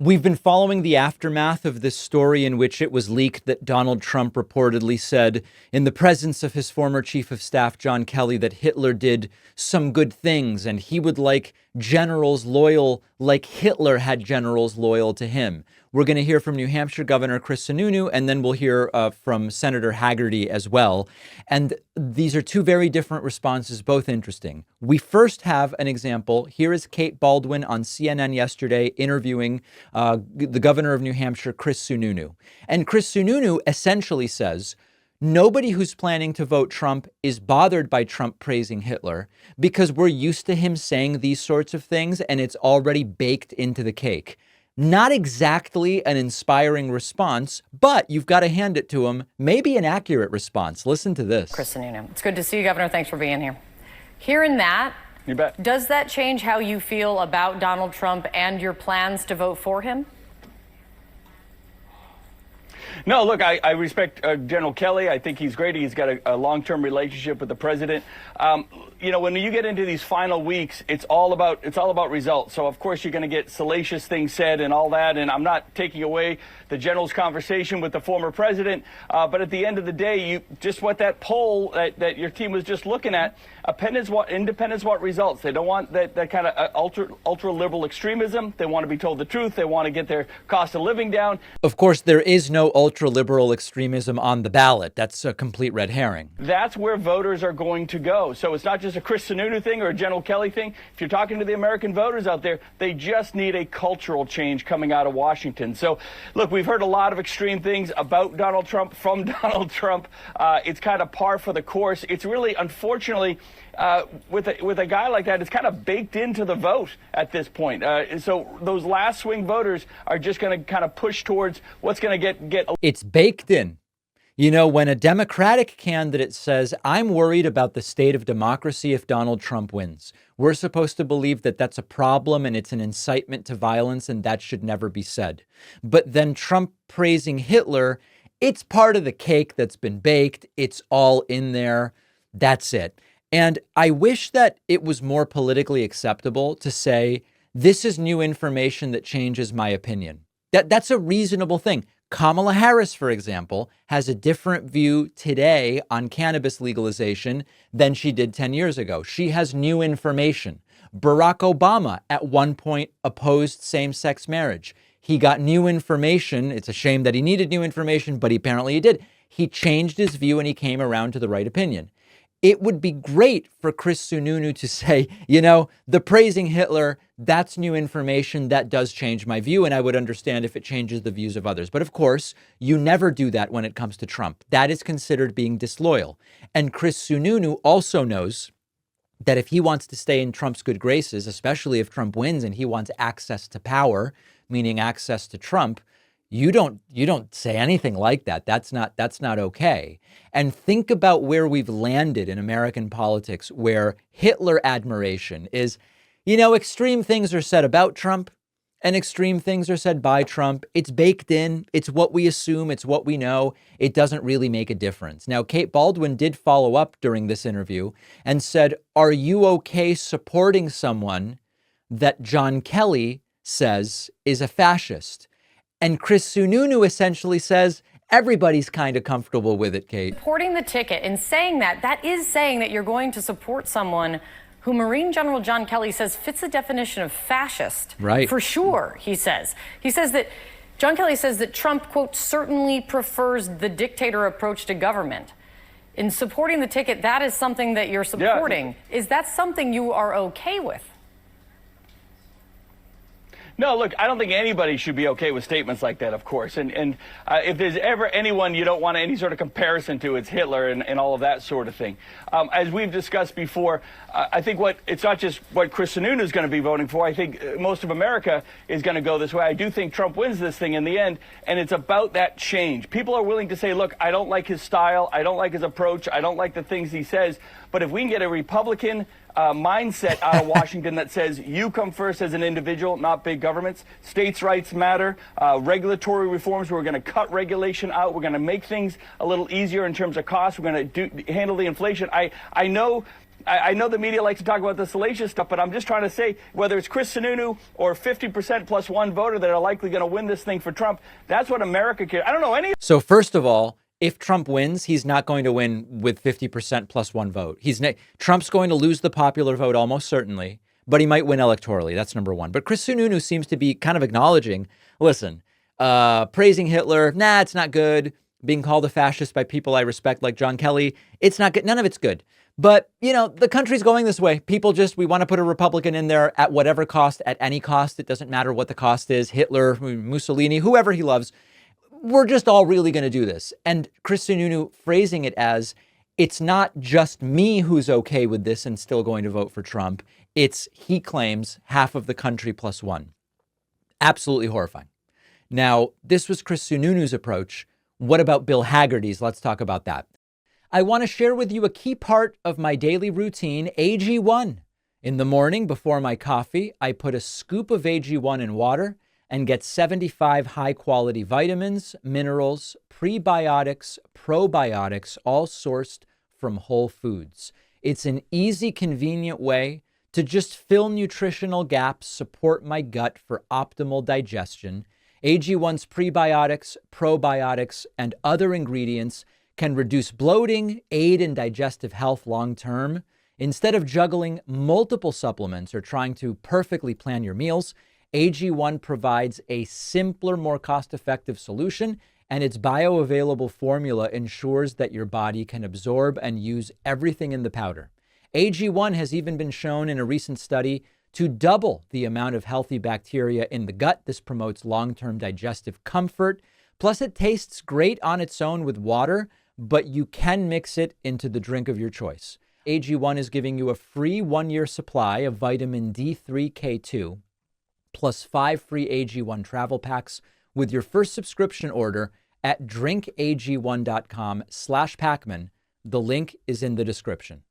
We've been following the aftermath of this story in which it was leaked that Donald Trump reportedly said in the presence of his former chief of staff, John Kelly, that Hitler did some good things and he would like generals loyal like Hitler had generals loyal to him. We're going to hear from New Hampshire Governor Chris Sununu, and then we'll hear from Senator Haggerty as well. And these are two very different responses, both interesting. We first have an example. Here is Kate Baldwin on CNN yesterday interviewing the governor of New Hampshire, Chris Sununu. And Chris Sununu essentially says, nobody who's planning to vote Trump is bothered by Trump praising Hitler because we're used to him saying these sorts of things and it's already baked into the cake. Not exactly an inspiring response, but you've got to hand it to him. Maybe an accurate response. Listen to this. Chris Sununu. It's good to see you, Governor. Thanks for being here. Hearing that, you bet. Does that change how you feel about Donald Trump and your plans to vote for him? No, look, I respect General Kelly. I think he's great. He's got a long-term relationship with the president. You know, when you get into these final weeks, it's all about results. So, of course, you're going to get salacious things said and all that. And I'm not taking away the general's conversation with the former president. But at the end of the day, you just what that poll that your team was just looking at, independents want results. They don't want that kind of ultra-liberal extremism. They want to be told the truth. They want to get their cost of living down. Of course, there is no ultra-liberal extremism on the ballot. That's a complete red herring. That's where voters are going to go. So it's not just a Chris Sununu thing or a General Kelly thing. If you're talking to the American voters out there, they just need a cultural change coming out of Washington. So, look, we've heard a lot of extreme things about Donald Trump from Donald Trump. It's kind of par for the course. It's really, unfortunately, with a guy like that, it's kind of baked into the vote at this point. So those last swing voters are just going to kind of push towards what's going to get. It's baked in. You know, when a Democratic candidate says, I'm worried about the state of democracy if Donald Trump wins, we're supposed to believe that that's a problem and it's an incitement to violence and that should never be said. But then Trump praising Hitler, it's part of the cake that's been baked. It's all in there. That's it. And I wish that it was more politically acceptable to say, this is new information that changes my opinion. That's a reasonable thing. Kamala Harris, for example, has a different view today on cannabis legalization than she did 10 years ago. She has new information. Barack Obama at one point opposed same-sex marriage. He got new information. It's a shame that he needed new information, but apparently he did. He changed his view and he came around to the right opinion. It would be great for Chris Sununu to say, you know, the praising Hitler, that's new information. That does change my view. And I would understand if it changes the views of others. But of course, you never do that when it comes to Trump. That is considered being disloyal. And Chris Sununu also knows that if he wants to stay in Trump's good graces, especially if Trump wins and he wants access to power, meaning access to Trump, you don't say anything like that. That's not okay. And think about where we've landed in American politics, where Hitler admiration is, you know, extreme things are said about Trump and extreme things are said by Trump. It's baked in. It's what we assume. It's what we know. It doesn't really make a difference. Now, Kate Baldwin did follow up during this interview and said, are you okay supporting someone that John Kelly says is a fascist? And Chris Sununu essentially says, everybody's kind of comfortable with it, Kate. Supporting the ticket and saying that is saying that you're going to support someone who Marine General John Kelly says fits the definition of fascist. Right. For sure, he says. He says that John Kelly says that Trump, quote, certainly prefers the dictator approach to government. In supporting the ticket, that is something that you're supporting. Yeah. Is that something you are okay with? No, look, I don't think anybody should be okay with statements like that, of course. And if there's ever anyone you don't want any sort of comparison to, it's Hitler and all of that sort of thing. As we've discussed before, I think it's not just what Chris Sununu is going to be voting for. I think most of America is going to go this way. I do think Trump wins this thing in the end, and it's about that change. People are willing to say, look, I don't like his style. I don't like his approach. I don't like the things he says. But if we can get a Republican mindset out of Washington that says you come first as an individual, not big governments, states' rights matter, regulatory reforms, we're going to cut regulation out, we're going to make things a little easier in terms of cost, we're going to handle the inflation. I know I know the media likes to talk about the salacious stuff, but I'm just trying to say, whether it's Chris Sununu or 50% plus one voter that are likely going to win this thing for Trump, that's what America cares. I don't know any. So first of all, if Trump wins, he's not going to win with 50% plus one vote. Trump's going to lose the popular vote almost certainly, but he might win electorally. That's number one. But Chris Sununu seems to be kind of acknowledging, listen, praising Hitler, nah, it's not good. Being called a fascist by people I respect like John Kelly, it's not good. None of it's good. But, the country's going this way. We want to put a Republican in there at whatever cost, at any cost. It doesn't matter what the cost is. Hitler, Mussolini, whoever he loves. We're just all really going to do this. And Chris Sununu phrasing it as, it's not just me who's okay with this and still going to vote for Trump. It's, he claims, half of the country plus one. Absolutely horrifying. Now, this was Chris Sununu's approach. What about Bill Hagerty's? Let's talk about that. I want to share with you a key part of my daily routine, AG1. In the morning before my coffee, I put a scoop of AG1 in water and get 75 high-quality vitamins, minerals, prebiotics, probiotics, all sourced from whole foods. It's an easy, convenient way to just fill nutritional gaps, support my gut for optimal digestion. AG1's prebiotics, probiotics, and other ingredients can reduce bloating, aid in digestive health long-term. Instead of juggling multiple supplements or trying to perfectly plan your meals, AG1 provides a simpler, more cost-effective solution, and its bioavailable formula ensures that your body can absorb and use everything in the powder. AG1 has even been shown in a recent study to double the amount of healthy bacteria in the gut. This promotes long-term digestive comfort. Plus, it tastes great on its own with water, but you can mix it into the drink of your choice. AG1 is giving you a free 1-year supply of vitamin D3K2, plus 5 free AG1 travel packs with your first subscription order at drinkag1.com/Pacman. The link is in the description.